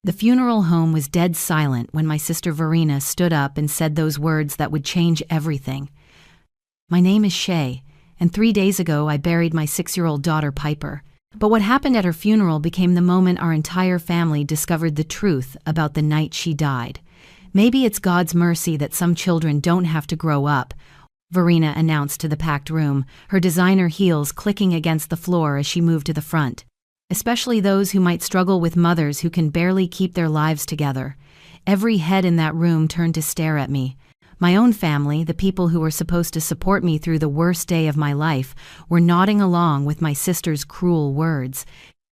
The funeral home was dead silent when my sister Verena stood up and said those words that would change everything. "My name is Shay, and 3 days ago I buried my 6-year-old daughter Piper. But what happened at her funeral became the moment our entire family discovered the truth about the night she died. Maybe it's God's mercy that some children don't have to grow up," Verena announced to the packed room, her designer heels clicking against the floor as she moved to the front. "Especially those who might struggle with mothers who can barely keep their lives together." Every head in that room turned to stare at me. My own family, the people who were supposed to support me through the worst day of my life, were nodding along with my sister's cruel words.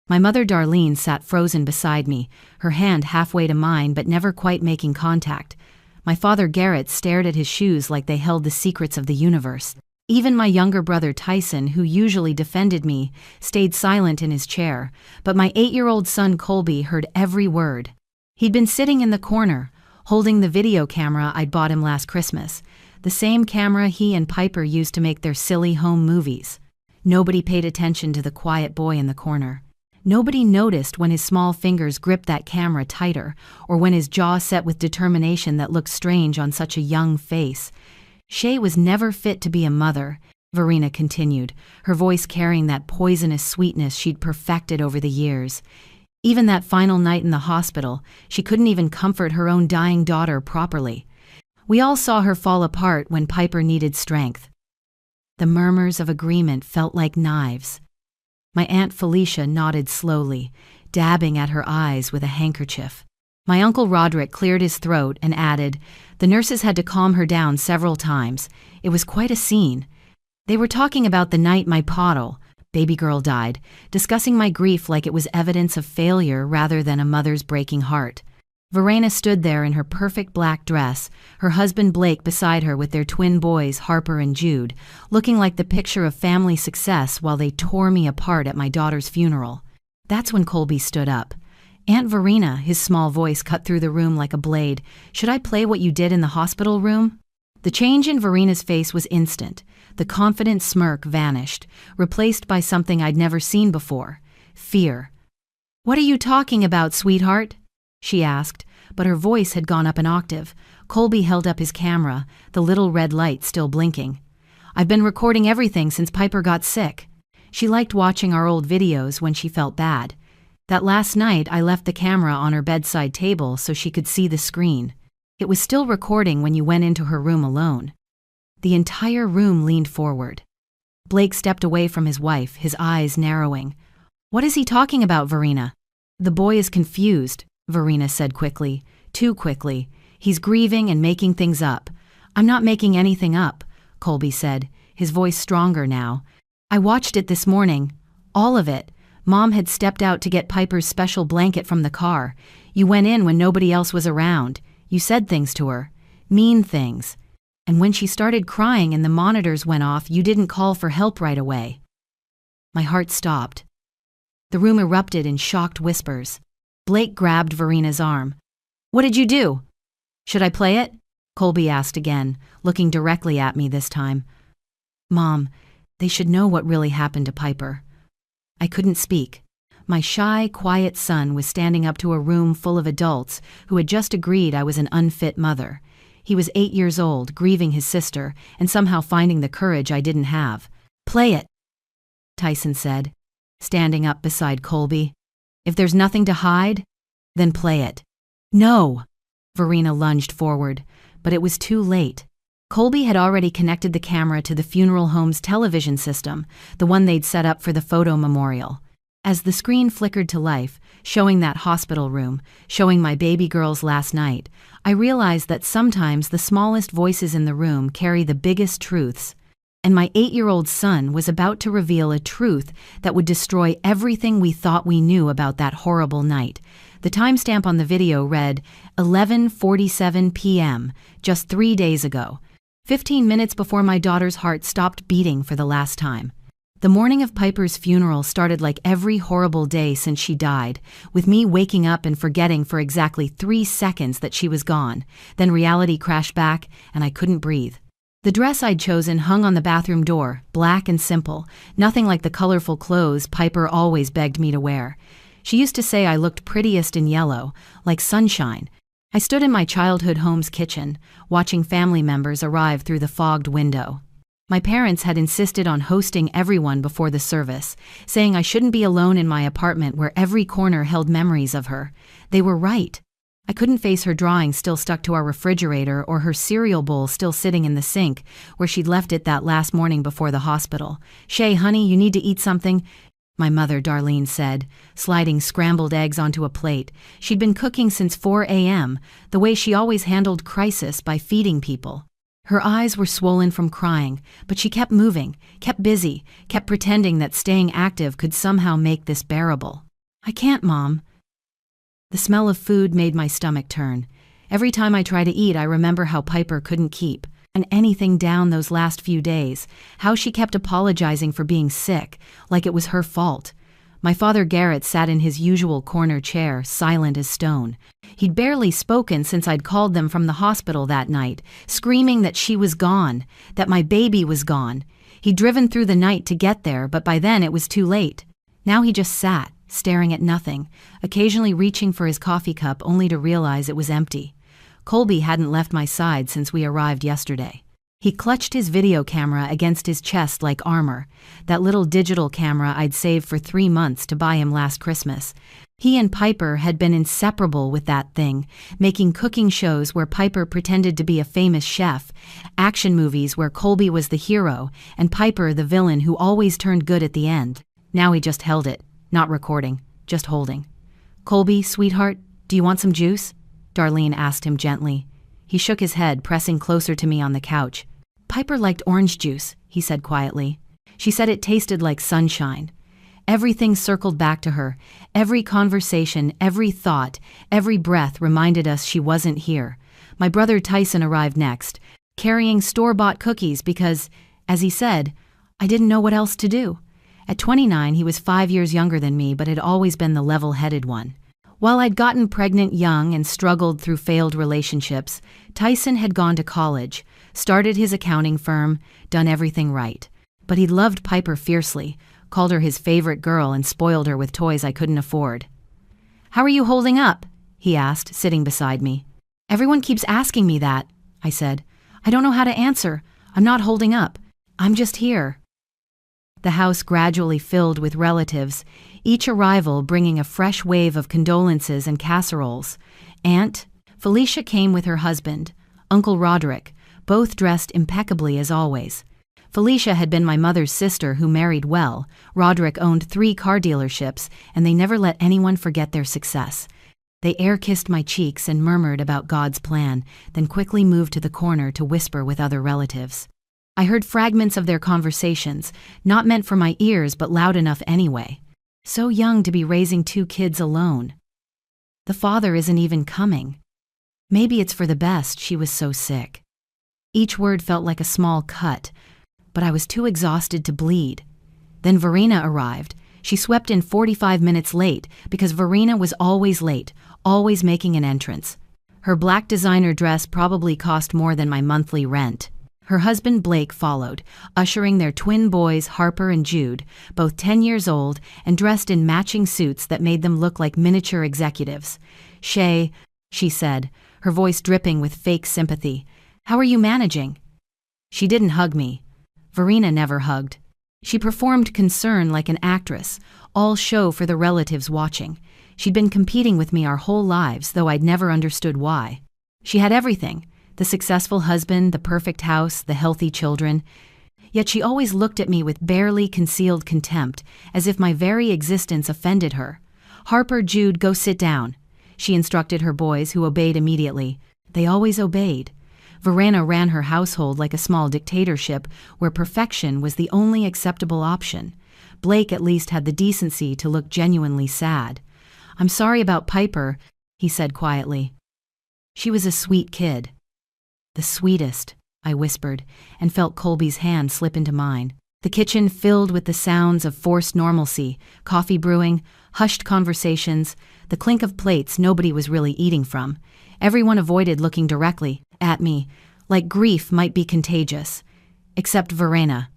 My mother Darlene sat frozen beside me, her hand halfway to mine but never quite making contact. My father Garrett stared at his shoes like they held the secrets of the universe. Even my younger brother Tyson, who usually defended me, stayed silent in his chair, but my 8-year-old son Colby heard every word. He'd been sitting in the corner, holding the video camera I'd bought him last Christmas, the same camera he and Piper used to make their silly home movies. Nobody paid attention to the quiet boy in the corner. Nobody noticed when his small fingers gripped that camera tighter, or when his jaw set with determination that looked strange on such a young face. "Shay was never fit to be a mother," Verena continued, her voice carrying that poisonous sweetness she'd perfected over the years. Even that final night in the hospital, she couldn't even comfort her own dying daughter properly. "We all saw her fall apart when Piper needed strength." The murmurs of agreement felt like knives. My Aunt Felicia nodded slowly, dabbing at her eyes with a handkerchief. My Uncle Roderick cleared his throat and added, "The nurses had to calm her down several times. It was quite a scene. They were talking about the night my Poddle, baby girl, died, discussing my grief like it was evidence of failure rather than a mother's breaking heart." Verena stood there in her perfect black dress, her husband Blake beside her with their twin boys Harper and Jude, looking like the picture of family success while they tore me apart at my daughter's funeral. That's when Colby stood up. "Aunt Verena," his small voice cut through the room like a blade, "should I play what you did in the hospital room?" The change in Verena's face was instant. The confident smirk vanished, replaced by something I'd never seen before: fear. "What are you talking about, sweetheart?" she asked, but her voice had gone up an octave. Colby held up his camera, the little red light still blinking. "I've been recording everything since Piper got sick." She liked watching our old videos when she felt bad. That last night I left the camera on her bedside table so she could see the screen. It was still recording when you went into her room alone. The entire room leaned forward. Blake stepped away from his wife, his eyes narrowing. "What is he talking about, Verena?" "The boy is confused," Verena said quickly, too quickly. "He's grieving and making things up." "I'm not making anything up," Colby said, his voice stronger now. "I watched it this morning. All of it. Mom had stepped out to get Piper's special blanket from the car. You went in when nobody else was around. You said things to her. Mean things. And when she started crying and the monitors went off, you didn't call for help right away." My heart stopped. The room erupted in shocked whispers. Blake grabbed Verena's arm. "What did you do?" "Should I play it?" Colby asked again, looking directly at me this time. "Mom, they should know what really happened to Piper." I couldn't speak. My shy, quiet son was standing up to a room full of adults who had just agreed I was an unfit mother. He was 8 years old, grieving his sister, and somehow finding the courage I didn't have. "Play it," Tyson said, standing up beside Colby. "If there's nothing to hide, then play it." "No!" Verena lunged forward, but it was too late. Colby had already connected the camera to the funeral home's television system, the one they'd set up for the photo memorial. As the screen flickered to life, showing that hospital room, showing my baby girl's last night, I realized that sometimes the smallest voices in the room carry the biggest truths. And my 8-year-old son was about to reveal a truth that would destroy everything we thought we knew about that horrible night. The timestamp on the video read 11:47 p.m., just 3 days ago, 15 minutes before my daughter's heart stopped beating for the last time. The morning of Piper's funeral started like every horrible day since she died, with me waking up and forgetting for exactly 3 seconds that she was gone. Then reality crashed back, and I couldn't breathe. The dress I'd chosen hung on the bathroom door, black and simple, nothing like the colorful clothes Piper always begged me to wear. She used to say I looked prettiest in yellow, like sunshine. I stood in my childhood home's kitchen, watching family members arrive through the fogged window. My parents had insisted on hosting everyone before the service, saying I shouldn't be alone in my apartment where every corner held memories of her. They were right. I couldn't face her drawing still stuck to our refrigerator or her cereal bowl still sitting in the sink, where she'd left it that last morning before the hospital. "Shay, honey, you need to eat something," my mother, Darlene, said, sliding scrambled eggs onto a plate. She'd been cooking since 4 a.m., the way she always handled crisis by feeding people. Her eyes were swollen from crying, but she kept moving, kept busy, kept pretending that staying active could somehow make this bearable. "I can't, Mom." The smell of food made my stomach turn. Every time I try to eat, I remember how Piper couldn't keep anything down those last few days, how she kept apologizing for being sick, like it was her fault. My father Garrett sat in his usual corner chair, silent as stone. He'd barely spoken since I'd called them from the hospital that night, screaming that she was gone, that my baby was gone. He'd driven through the night to get there, but by then it was too late. Now he just sat, staring at nothing, occasionally reaching for his coffee cup only to realize it was empty. Colby hadn't left my side since we arrived yesterday. He clutched his video camera against his chest like armor, that little digital camera I'd saved for 3 months to buy him last Christmas. He and Piper had been inseparable with that thing, making cooking shows where Piper pretended to be a famous chef, action movies where Colby was the hero and Piper the villain who always turned good at the end. Now he just held it, not recording, just holding. "Colby, sweetheart, do you want some juice?" Darlene asked him gently. He shook his head, pressing closer to me on the couch. "Piper liked orange juice," he said quietly. "She said it tasted like sunshine." Everything circled back to her. Every conversation, every thought, every breath reminded us she wasn't here. My brother Tyson arrived next, carrying store-bought cookies because, as he said, I didn't know what else to do. At 29, he was 5 years younger than me, but had always been the level-headed one. While I'd gotten pregnant young and struggled through failed relationships, Tyson had gone to college, started his accounting firm, done everything right. But he'd loved Piper fiercely, called her his favorite girl, and spoiled her with toys I couldn't afford. "How are you holding up?" he asked, sitting beside me. "Everyone keeps asking me that," I said. "I don't know how to answer. I'm not holding up. I'm just here." The house gradually filled with relatives, each arrival bringing a fresh wave of condolences and casseroles. Aunt Felicia came with her husband, Uncle Roderick, both dressed impeccably as always. Felicia had been my mother's sister who married well. Roderick owned 3 car dealerships, and they never let anyone forget their success. They air-kissed my cheeks and murmured about God's plan, then quickly moved to the corner to whisper with other relatives. I heard fragments of their conversations, not meant for my ears but loud enough anyway. So young to be raising 2 kids alone. The father isn't even coming. Maybe it's for the best, she was so sick. Each word felt like a small cut, but I was too exhausted to bleed. Then Verena arrived. She swept in 45 minutes late because Verena was always late, always making an entrance. Her black designer dress probably cost more than my monthly rent. Her husband Blake followed, ushering their twin boys Harper and Jude, both 10 years old and dressed in matching suits that made them look like miniature executives. "Shay," she said, her voice dripping with fake sympathy, "how are you managing?" She didn't hug me. Verena never hugged. She performed concern like an actress, all show for the relatives watching. She'd been competing with me our whole lives, though I'd never understood why. She had everything. The successful husband, the perfect house, the healthy children. Yet she always looked at me with barely concealed contempt, as if my very existence offended her. "Harper, Jude, go sit down," she instructed her boys, who obeyed immediately. They always obeyed. Verena ran her household like a small dictatorship where perfection was the only acceptable option. Blake at least had the decency to look genuinely sad. "I'm sorry about Piper," he said quietly. "She was a sweet kid." "The sweetest," I whispered, and felt Colby's hand slip into mine. The kitchen filled with the sounds of forced normalcy, coffee brewing, hushed conversations, the clink of plates nobody was really eating from. Everyone avoided looking directly at me, like grief might be contagious. Except Verena.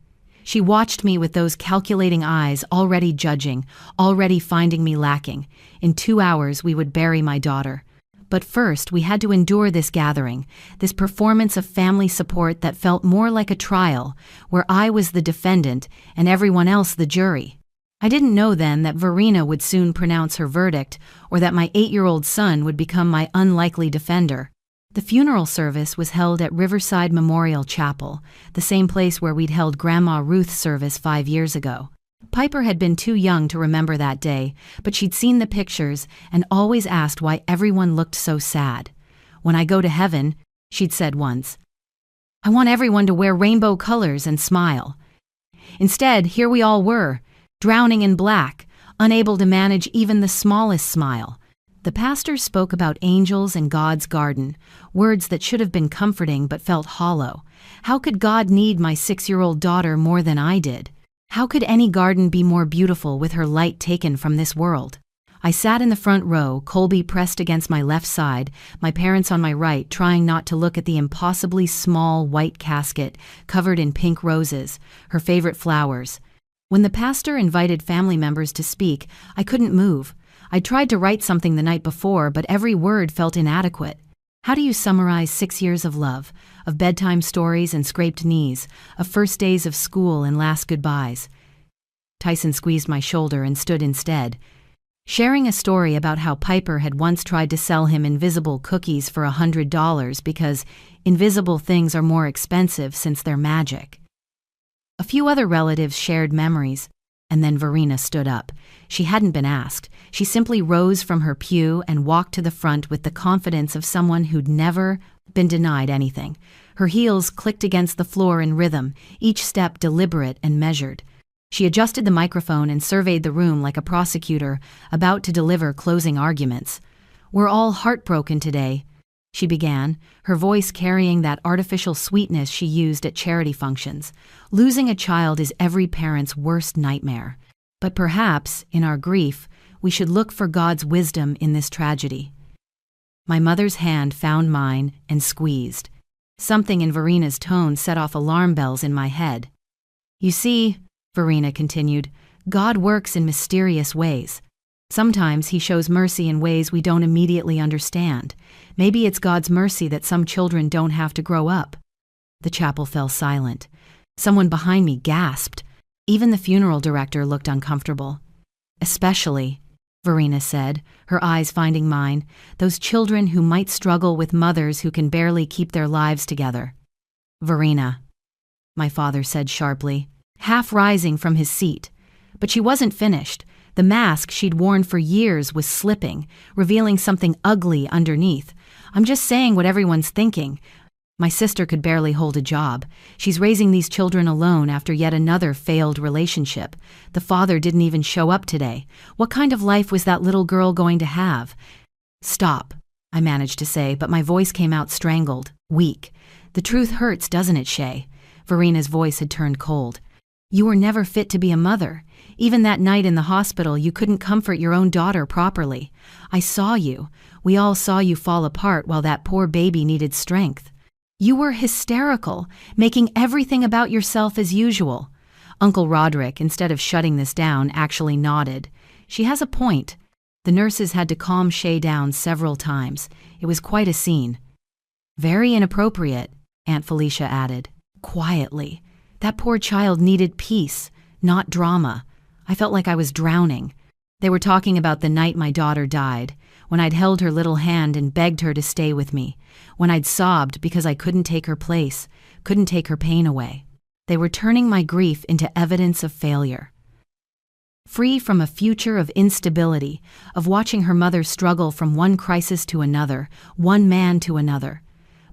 She watched me with those calculating eyes, already judging, already finding me lacking. In 2 hours, we would bury my daughter. But first, we had to endure this gathering, this performance of family support that felt more like a trial, where I was the defendant and everyone else the jury. I didn't know then that Verena would soon pronounce her verdict, or that my 8-year-old son would become my unlikely defender. The funeral service was held at Riverside Memorial Chapel, the same place where we'd held Grandma Ruth's service 5 years ago. Piper had been too young to remember that day, but she'd seen the pictures and always asked why everyone looked so sad. "When I go to heaven," she'd said once, "I want everyone to wear rainbow colors and smile." Instead, here we all were, drowning in black, unable to manage even the smallest smile. The pastor spoke about angels and God's garden, words that should have been comforting but felt hollow. How could God need my 6-year-old daughter more than I did? How could any garden be more beautiful with her light taken from this world? I sat in the front row, Colby pressed against my left side, my parents on my right, trying not to look at the impossibly small white casket covered in pink roses, her favorite flowers. When the pastor invited family members to speak, I couldn't move. I tried to write something the night before, but every word felt inadequate. How do you summarize 6 years of love, of bedtime stories and scraped knees, of first days of school and last goodbyes? Tyson squeezed my shoulder and stood instead, sharing a story about how Piper had once tried to sell him invisible cookies for $100 because invisible things are more expensive since they're magic. A few other relatives shared memories. And then Verena stood up. She hadn't been asked. She simply rose from her pew and walked to the front with the confidence of someone who'd never been denied anything. Her heels clicked against the floor in rhythm, each step deliberate and measured. She adjusted the microphone and surveyed the room like a prosecutor about to deliver closing arguments. "We're all heartbroken today," she began, her voice carrying that artificial sweetness she used at charity functions. "Losing a child is every parent's worst nightmare. But perhaps, in our grief, we should look for God's wisdom in this tragedy." My mother's hand found mine and squeezed. Something in Verena's tone set off alarm bells in my head. "You see," Verena continued, "God works in mysterious ways. Sometimes he shows mercy in ways we don't immediately understand. Maybe it's God's mercy that some children don't have to grow up." The chapel fell silent. Someone behind me gasped. Even the funeral director looked uncomfortable. "Especially," Verena said, her eyes finding mine, "those children who might struggle with mothers who can barely keep their lives together." "Verena," my father said sharply, half rising from his seat. But she wasn't finished. The mask she'd worn for years was slipping, revealing something ugly underneath. "I'm just saying what everyone's thinking. My sister could barely hold a job. She's raising these children alone after yet another failed relationship. The father didn't even show up today. What kind of life was that little girl going to have?" "Stop," I managed to say, but my voice came out strangled, weak. "The truth hurts, doesn't it, Shay?" Verena's voice had turned cold. "You were never fit to be a mother. Even that night in the hospital, you couldn't comfort your own daughter properly. I saw you. We all saw you fall apart while that poor baby needed strength. You were hysterical, making everything about yourself as usual." Uncle Roderick, instead of shutting this down, actually nodded. "She has a point." The nurses had to calm Shay down several times. It was quite a scene. "Very inappropriate," Aunt Felicia added, quietly. That poor child needed peace, not drama. I felt like I was drowning. They were talking about the night my daughter died, when I'd held her little hand and begged her to stay with me, when I'd sobbed because I couldn't take her place, couldn't take her pain away. They were turning my grief into evidence of failure. Free from a future of instability, of watching her mother struggle from one crisis to another, one man to another.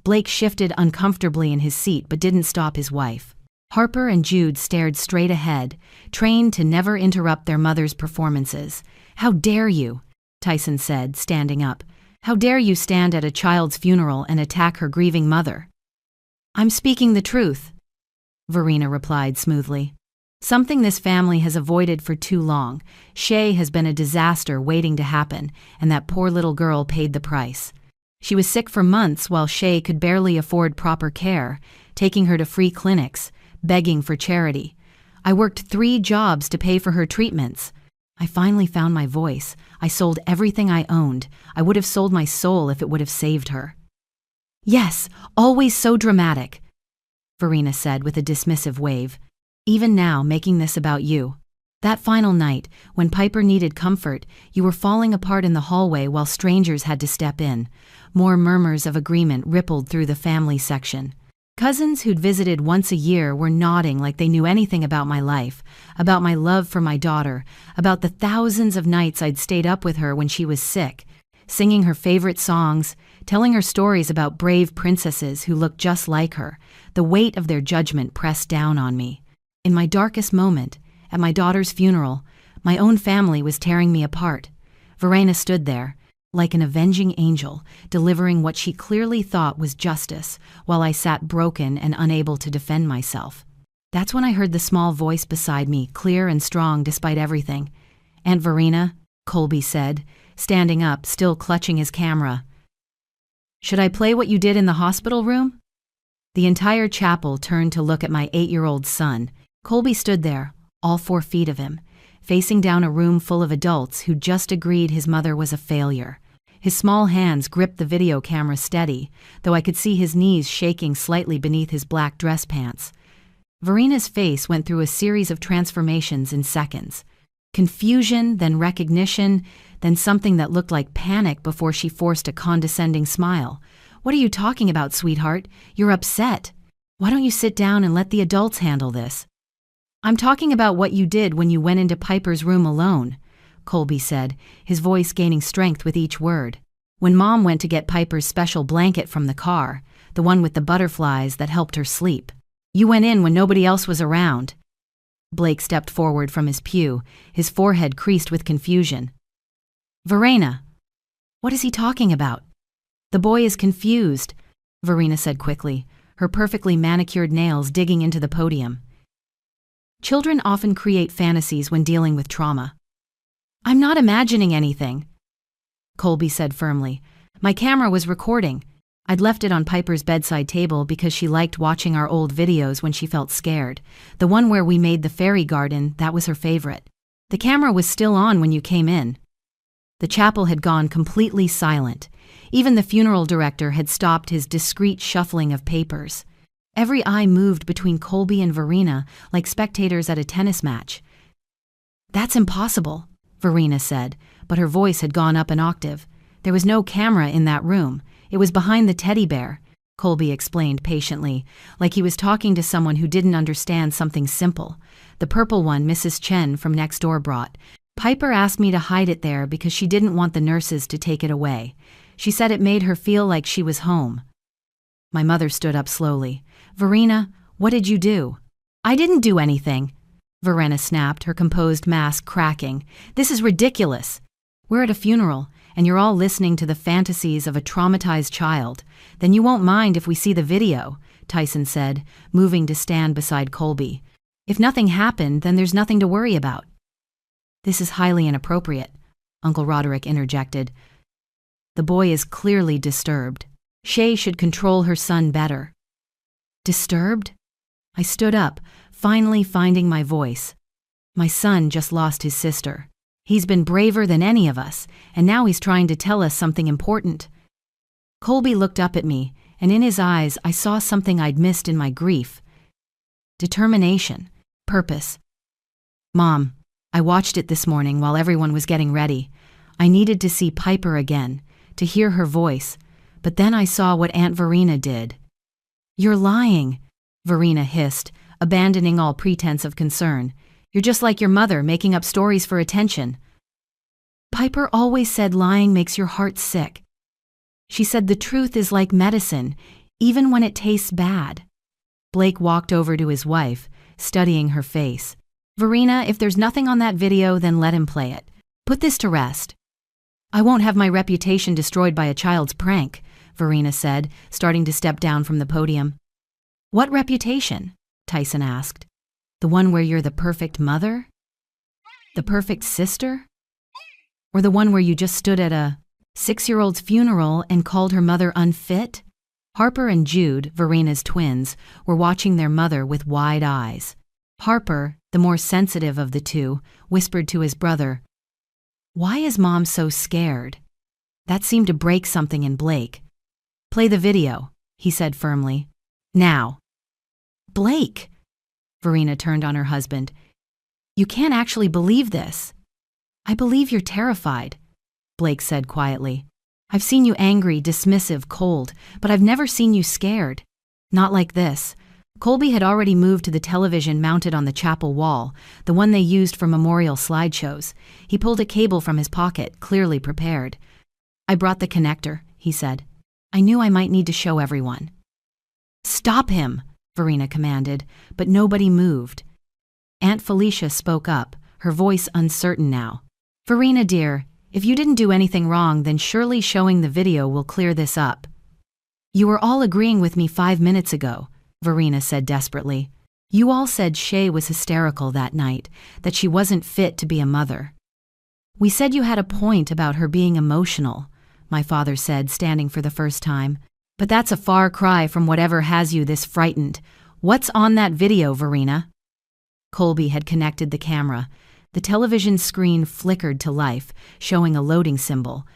Blake shifted uncomfortably in his seat but didn't stop his wife. Harper and Jude stared straight ahead, trained to never interrupt their mother's performances. "How dare you?" Tyson said, standing up. "How dare you stand at a child's funeral and attack her grieving mother?" "I'm speaking the truth," Verena replied smoothly. "Something this family has avoided for too long. Shay has been a disaster waiting to happen, and that poor little girl paid the price. She was sick for months while Shay could barely afford proper care, taking her to free clinics, begging for charity. I worked 3 jobs to pay for her treatments. I finally found my voice. I sold everything I owned. I would have sold my soul if it would have saved her. Yes, always so dramatic, Verena said with a dismissive wave. Even now, making this about you. That final night, when Piper needed comfort, you were falling apart in the hallway while strangers had to step in. More murmurs of agreement rippled through the family section. Cousins who'd visited once a year were nodding like they knew anything about my life, about my love for my daughter, about the thousands of nights I'd stayed up with her when she was sick, singing her favorite songs, telling her stories about brave princesses who looked just like her. The weight of their judgment pressed down on me. In my darkest moment, at my daughter's funeral, my own family was tearing me apart. Verena stood there, like an avenging angel, delivering what she clearly thought was justice, while I sat broken and unable to defend myself. That's when I heard the small voice beside me, clear and strong despite everything. "Aunt Verena," Colby said, standing up, still clutching his camera. "Should I play what you did in the hospital room?" The entire chapel turned to look at my 8-year-old son. Colby stood there, all 4 feet of him, facing down a room full of adults who just agreed his mother was a failure. His small hands gripped the video camera steady, though I could see his knees shaking slightly beneath his black dress pants. Verena's face went through a series of transformations in seconds. Confusion, then recognition, then something that looked like panic before she forced a condescending smile. "What are you talking about, sweetheart? You're upset. Why don't you sit down and let the adults handle this?" "I'm talking about what you did when you went into Piper's room alone," Colby said, his voice gaining strength with each word. "When Mom went to get Piper's special blanket from the car, the one with the butterflies that helped her sleep. You went in when nobody else was around." Blake stepped forward from his pew, his forehead creased with confusion. "Verena, what is he talking about?" "The boy is confused," Verena said quickly, her perfectly manicured nails digging into the podium. "Children often create fantasies when dealing with trauma." "I'm not imagining anything," Colby said firmly. "My camera was recording. I'd left it on Piper's bedside table because she liked watching our old videos when she felt scared. The one where we made the fairy garden, that was her favorite. The camera was still on when you came in." The chapel had gone completely silent. Even the funeral director had stopped his discreet shuffling of papers. Every eye moved between Colby and Verena like spectators at a tennis match. "That's impossible," Verena said, but her voice had gone up an octave. "There was no camera in that room. It was behind the teddy bear," Colby explained patiently, like he was talking to someone who didn't understand something simple. "The purple one Mrs. Chen from next door brought. Piper asked me to hide it there because she didn't want the nurses to take it away. She said it made her feel like she was home." My mother stood up slowly. "Verena, what did you do?" "I didn't do anything," Verena snapped, her composed mask cracking. "This is ridiculous. We're at a funeral, and you're all listening to the fantasies of a traumatized child. Then you won't mind if we see the video," Tyson said, moving to stand beside Colby. "If nothing happened, then there's nothing to worry about." "This is highly inappropriate," Uncle Roderick interjected. "The boy is clearly disturbed. Shay should control her son better." "Disturbed?" I stood up, finally finding my voice. "My son just lost his sister. He's been braver than any of us, and now he's trying to tell us something important." Colby looked up at me, and in his eyes I saw something I'd missed in my grief. Determination, purpose. "Mom, I watched it this morning while everyone was getting ready. I needed to see Piper again, to hear her voice, but then I saw what Aunt Verena did." "You're lying," Verena hissed, abandoning all pretense of concern. "You're just like your mother, making up stories for attention." "Piper always said lying makes your heart sick. She said the truth is like medicine, even when it tastes bad." Blake walked over to his wife, studying her face. "Verena, if there's nothing on that video, then let him play it. Put this to rest." "I won't have my reputation destroyed by a child's prank," Verena said, starting to step down from the podium. "What reputation?" Tyson asked. "The one where you're the perfect mother? The perfect sister? Or the one where you just stood at a 6-year-old's funeral and called her mother unfit?" Harper and Jude, Verena's twins, were watching their mother with wide eyes. Harper, the more sensitive of the two, whispered to his brother, "Why is Mom so scared?" That seemed to break something in Blake. "Play the video," he said firmly. "Now." "Blake!" Verena turned on her husband. "You can't actually believe this." "I believe you're terrified," Blake said quietly. "I've seen you angry, dismissive, cold, but I've never seen you scared. Not like this." Colby had already moved to the television mounted on the chapel wall, the one they used for memorial slideshows. He pulled a cable from his pocket, clearly prepared. "I brought the connector," he said. "I knew I might need to show everyone." "Stop him," Verena commanded, but nobody moved. Aunt Felicia spoke up, her voice uncertain now. "Verena, dear, if you didn't do anything wrong, then surely showing the video will clear this up." "You were all agreeing with me 5 minutes ago," Verena said desperately. "You all said Shay was hysterical that night, that she wasn't fit to be a mother." "We said you had a point about her being emotional," my father said, standing for the first time. "But that's a far cry from whatever has you this frightened. What's on that video, Verena?" Colby had connected the camera. The television screen flickered to life, showing a loading symbol.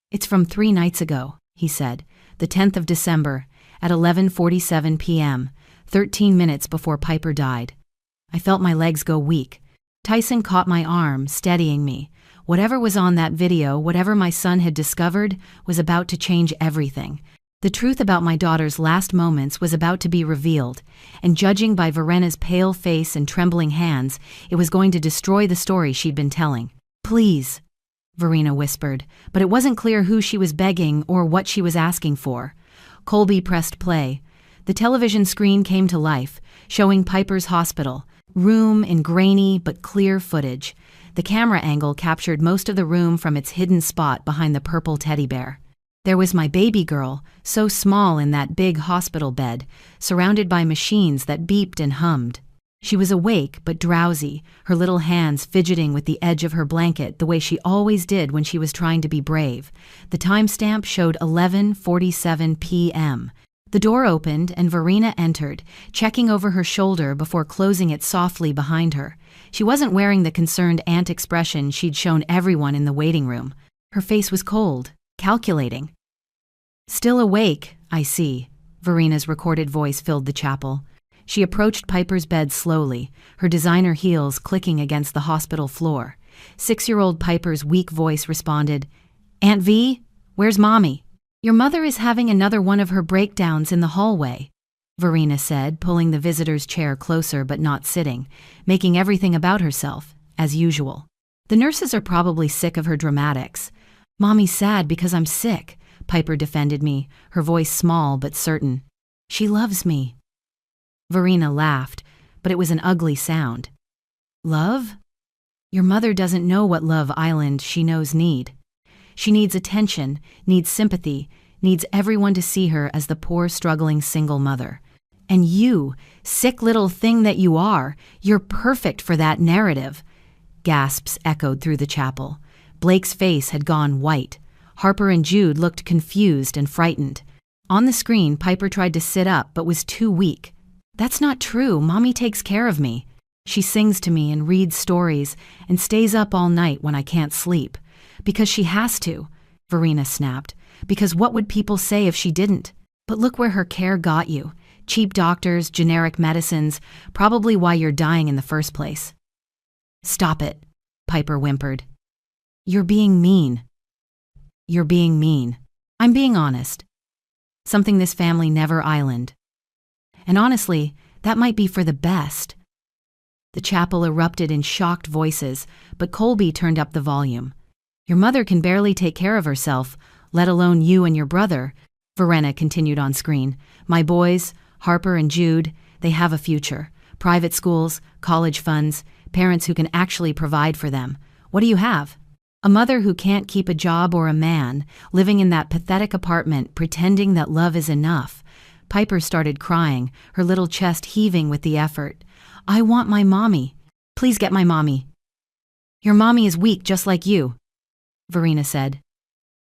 "It's from 3 nights ago," he said, "the 10th of December, at 11:47 p.m., 13 minutes before Piper died." I felt my legs go weak. Tyson caught my arm, steadying me. Whatever was on that video, whatever my son had discovered, was about to change everything. The truth about my daughter's last moments was about to be revealed, and judging by Verena's pale face and trembling hands, it was going to destroy the story she'd been telling. "Please," Verena whispered, but it wasn't clear who she was begging or what she was asking for. Colby pressed play. The television screen came to life, showing Piper's hospital room in grainy but clear footage. The camera angle captured most of the room from its hidden spot behind the purple teddy bear. There was my baby girl, so small in that big hospital bed, surrounded by machines that beeped and hummed. She was awake but drowsy, her little hands fidgeting with the edge of her blanket the way she always did when she was trying to be brave. The timestamp showed 11:47 p.m. The door opened and Verena entered, checking over her shoulder before closing it softly behind her. She wasn't wearing the concerned aunt expression she'd shown everyone in the waiting room. Her face was cold, calculating. "Still awake, I see," Verena's recorded voice filled the chapel. She approached Piper's bed slowly, her designer heels clicking against the hospital floor. 6-year-old Piper's weak voice responded, "Aunt V, where's Mommy?" "Your mother is having another one of her breakdowns in the hallway," Verena said, pulling the visitor's chair closer but not sitting, making everything about herself, as usual. "The nurses are probably sick of her dramatics." "Mommy's sad because I'm sick," Piper defended me, her voice small but certain. "She loves me." Verena laughed, but it was an ugly sound. "Love? Your mother doesn't know what Love Island she knows need. She needs attention, needs sympathy, needs everyone to see her as the poor, struggling single mother. And you, sick little thing that you are, you're perfect for that narrative." Gasps echoed through the chapel. Blake's face had gone white. Harper and Jude looked confused and frightened. On the screen, Piper tried to sit up but was too weak. "That's not true. Mommy takes care of me. She sings to me and reads stories and stays up all night when I can't sleep. Because she has to," Verena snapped. "Because what would people say if she didn't? But look where her care got you. Cheap doctors, generic medicines, probably why you're dying in the first place." "Stop it," Piper whimpered. "You're being mean." "You're being mean. I'm being honest. Something this family never island. And honestly, that might be for the best." The chapel erupted in shocked voices, but Colby turned up the volume. "Your mother can barely take care of herself, let alone you and your brother," Verena continued on screen. "My boys, Harper and Jude, they have a future. Private schools, college funds, parents who can actually provide for them. What do you have? A mother who can't keep a job or a man, living in that pathetic apartment pretending that love is enough." Piper started crying, her little chest heaving with the effort. "I want my mommy. Please get my mommy." "Your mommy is weak just like you," Verena said,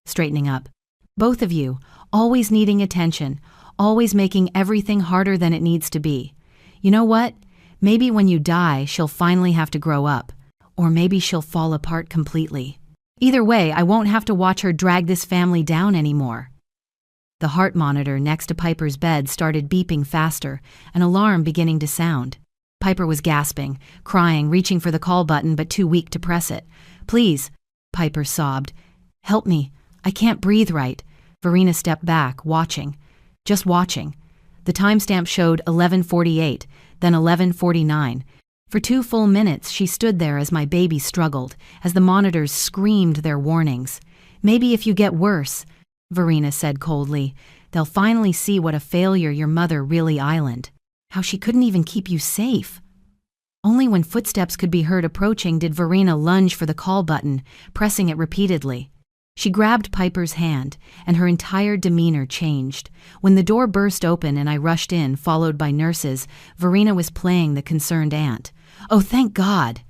straightening up. "Both of you, always needing attention, always making everything harder than it needs to be. You know what? Maybe when you die, she'll finally have to grow up. Or maybe she'll fall apart completely. Either way, I won't have to watch her drag this family down anymore. The heart monitor next to Piper's bed started beeping faster, an alarm beginning to sound. Piper was gasping, crying, reaching for the call button but too weak to press it. "Please," Piper sobbed. "Help me. I can't breathe right." Verena stepped back, watching. Just watching. The timestamp showed 11:48, then 11:49. For 2 full minutes she stood there as my baby struggled, as the monitors screamed their warnings. "Maybe if you get worse," Verena said coldly, "they'll finally see what a failure your mother really island. How she couldn't even keep you safe." Only when footsteps could be heard approaching did Verena lunge for the call button, pressing it repeatedly. She grabbed Piper's hand, and her entire demeanor changed. When the door burst open and I rushed in, followed by nurses, Verena was playing the concerned aunt. "Oh, thank God!"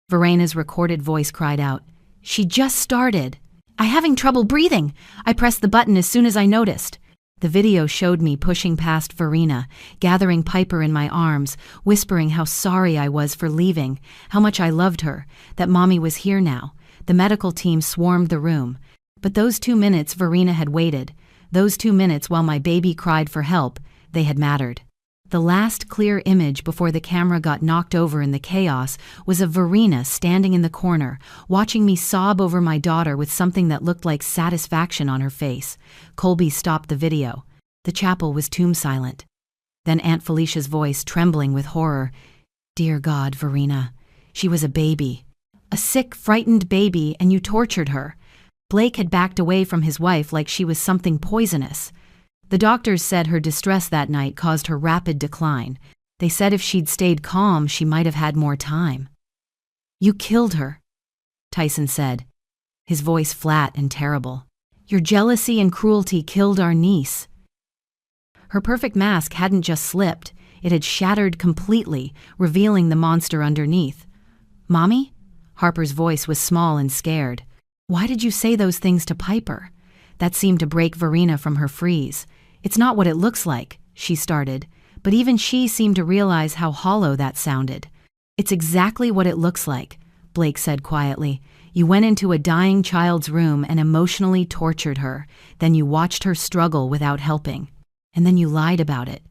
Verena's recorded voice cried out. "She just started. I'm having trouble breathing." I pressed the button as soon as I noticed. The video showed me pushing past Verena, gathering Piper in my arms, whispering how sorry I was for leaving, how much I loved her, that Mommy was here now. The medical team swarmed the room. But those 2 minutes Verena had waited, those 2 minutes while my baby cried for help, they had mattered. The last clear image before the camera got knocked over in the chaos was of Verena standing in the corner, watching me sob over my daughter with something that looked like satisfaction on her face. Colby stopped the video. The chapel was tomb silent. Then Aunt Felicia's voice, trembling with horror. "Dear God, Verena, she was a baby. A sick, frightened baby, and you tortured her." Blake had backed away from his wife like she was something poisonous. The doctors said her distress that night caused her rapid decline. They said if she'd stayed calm, she might have had more time. "You killed her," Tyson said, his voice flat and terrible. "Your jealousy and cruelty killed our niece." Her perfect mask hadn't just slipped, it had shattered completely, revealing the monster underneath. "Mommy?" Harper's voice was small and scared. "Why did you say those things to Piper?" That seemed to break Verena from her freeze. "It's not what it looks like," she started, but even she seemed to realize how hollow that sounded. "It's exactly what it looks like," Blake said quietly. "You went into a dying child's room and emotionally tortured her. Then you watched her struggle without helping. And then you lied about it."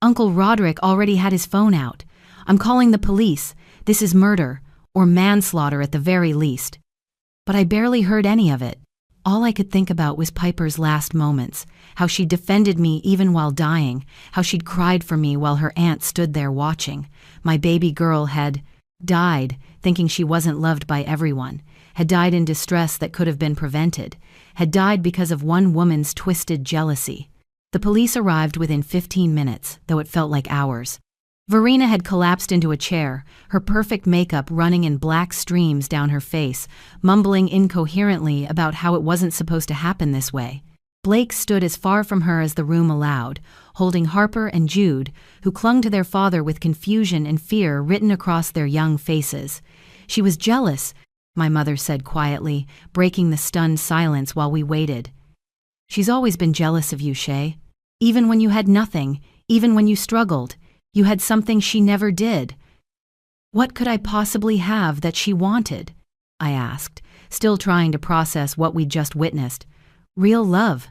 Uncle Roderick already had his phone out. "I'm calling the police. This is murder, or manslaughter at the very least." But I barely heard any of it. All I could think about was Piper's last moments, how she defended me even while dying, how she'd cried for me while her aunt stood there watching. My baby girl had died, thinking she wasn't loved by everyone, had died in distress that could have been prevented, had died because of one woman's twisted jealousy. The police arrived within 15 minutes, though it felt like hours. Verena had collapsed into a chair, her perfect makeup running in black streams down her face, mumbling incoherently about how it wasn't supposed to happen this way. Blake stood as far from her as the room allowed, holding Harper and Jude, who clung to their father with confusion and fear written across their young faces. "She was jealous," my mother said quietly, breaking the stunned silence while we waited. "She's always been jealous of you, Shay. Even when you had nothing, even when you struggled. You had something she never did." "What could I possibly have that she wanted?" I asked, still trying to process what we'd just witnessed. "Real love,"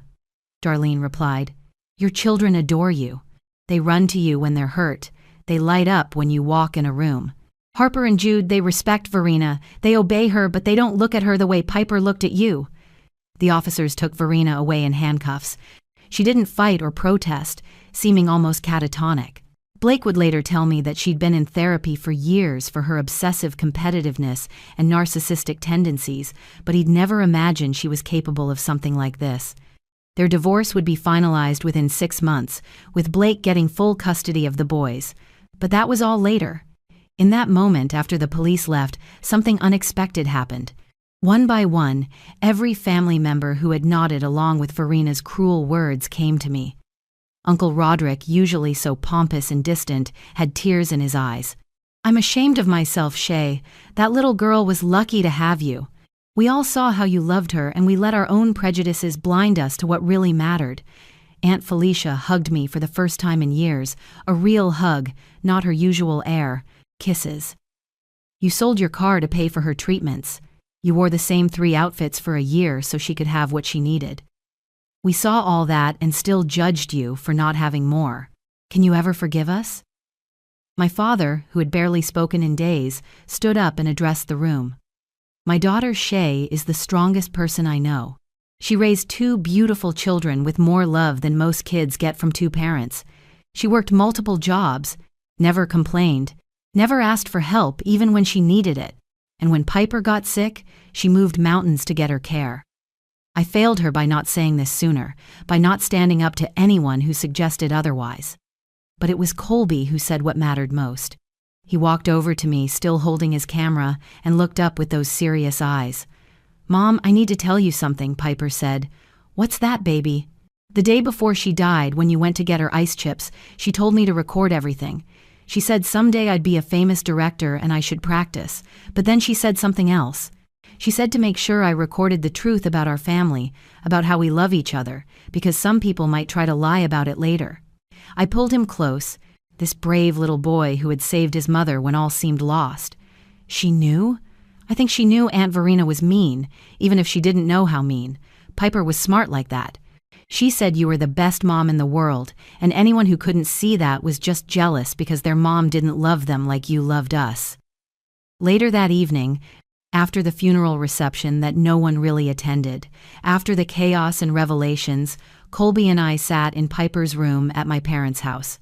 Darlene replied. "Your children adore you. They run to you when they're hurt. They light up when you walk in a room. Harper and Jude, they respect Verena. They obey her, but they don't look at her the way Piper looked at you." The officers took Verena away in handcuffs. She didn't fight or protest, seeming almost catatonic. Blake would later tell me that she'd been in therapy for years for her obsessive competitiveness and narcissistic tendencies, but he'd never imagined she was capable of something like this. Their divorce would be finalized within 6 months, with Blake getting full custody of the boys. But that was all later. In that moment, after the police left, something unexpected happened. One by one, every family member who had nodded along with Verena's cruel words came to me. Uncle Roderick, usually so pompous and distant, had tears in his eyes. "I'm ashamed of myself, Shay. That little girl was lucky to have you. We all saw how you loved her, and we let our own prejudices blind us to what really mattered. Aunt Felicia hugged me for the first time in years, a real hug, not her usual air, kisses. You sold your car to pay for her treatments. You wore the same 3 outfits for a year so she could have what she needed. We saw all that and still judged you for not having more. Can you ever forgive us? My father, who had barely spoken in days, stood up and addressed the room. My daughter Shay is the strongest person I know. She raised 2 beautiful children with more love than most kids get from 2 parents. She worked multiple jobs, never complained, never asked for help even when she needed it. And when Piper got sick, she moved mountains to get her care. I failed her by not saying this sooner, by not standing up to anyone who suggested otherwise. But it was Colby who said what mattered most. He walked over to me, still holding his camera, and looked up with those serious eyes. "Mom, I need to tell you something," Piper said. "What's that, baby?" "The day before she died, when you went to get her ice chips, she told me to record everything. She said someday I'd be a famous director and I should practice, but then she said something else. She said to make sure I recorded the truth about our family, about how we love each other, because some people might try to lie about it later." I pulled him close, this brave little boy who had saved his mother when all seemed lost. She knew? I think she knew Aunt Verena was mean, even if she didn't know how mean. Piper was smart like that. She said you were the best mom in the world, and anyone who couldn't see that was just jealous because their mom didn't love them like you loved us. Later that evening, after the funeral reception that no one really attended, after the chaos and revelations, Colby and I sat in Piper's room at my parents' house.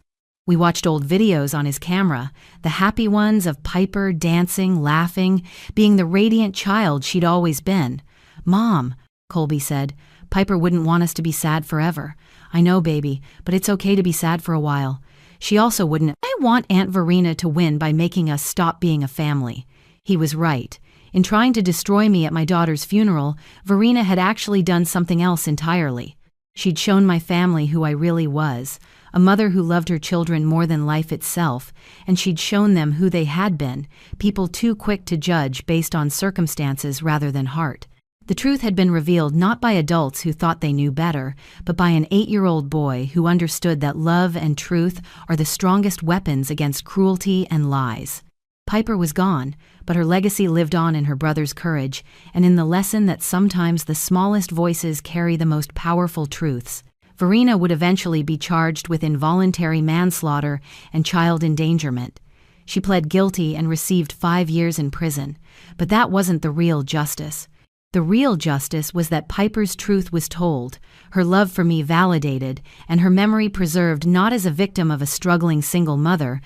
We watched old videos on his camera, the happy ones of Piper dancing, laughing, being the radiant child she'd always been. "Mom," Colby said, "Piper wouldn't want us to be sad forever. I know, baby, but it's okay to be sad for a while. She also wouldn't. I want Aunt Verena to win by making us stop being a family." He was right. In trying to destroy me at my daughter's funeral, Verena had actually done something else entirely. She'd shown my family who I really was, a mother who loved her children more than life itself, and she'd shown them who they had been, people too quick to judge based on circumstances rather than heart. The truth had been revealed not by adults who thought they knew better, but by an 8-year-old boy who understood that love and truth are the strongest weapons against cruelty and lies. Piper was gone, but her legacy lived on in her brother's courage and in the lesson that sometimes the smallest voices carry the most powerful truths. Verena would eventually be charged with involuntary manslaughter and child endangerment. She pled guilty and received 5 years in prison, but that wasn't the real justice. The real justice was that Piper's truth was told, her love for me validated, and her memory preserved not as a victim of a struggling single mother,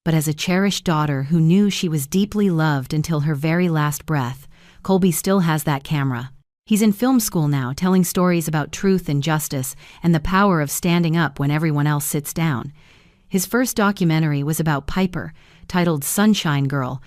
but as a cherished daughter who knew she was deeply loved until her very last breath. Colby still has that camera. He's in film school now, telling stories about truth and justice and the power of standing up when everyone else sits down. His first documentary was about Piper, titled Sunshine Girl,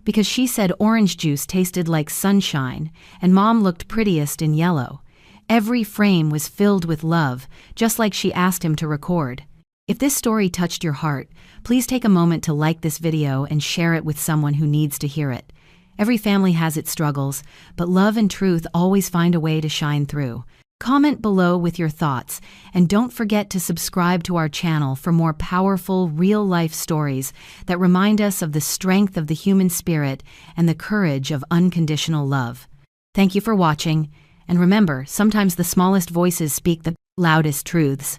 because she said orange juice tasted like sunshine and Mom looked prettiest in yellow. Every frame was filled with love, just like she asked him to record. If this story touched your heart, please take a moment to like this video and share it with someone who needs to hear it. Every family has its struggles, but love and truth always find a way to shine through. Comment below with your thoughts, and don't forget to subscribe to our channel for more powerful, real-life stories that remind us of the strength of the human spirit and the courage of unconditional love. Thank you for watching, and remember, sometimes the smallest voices speak the loudest truths.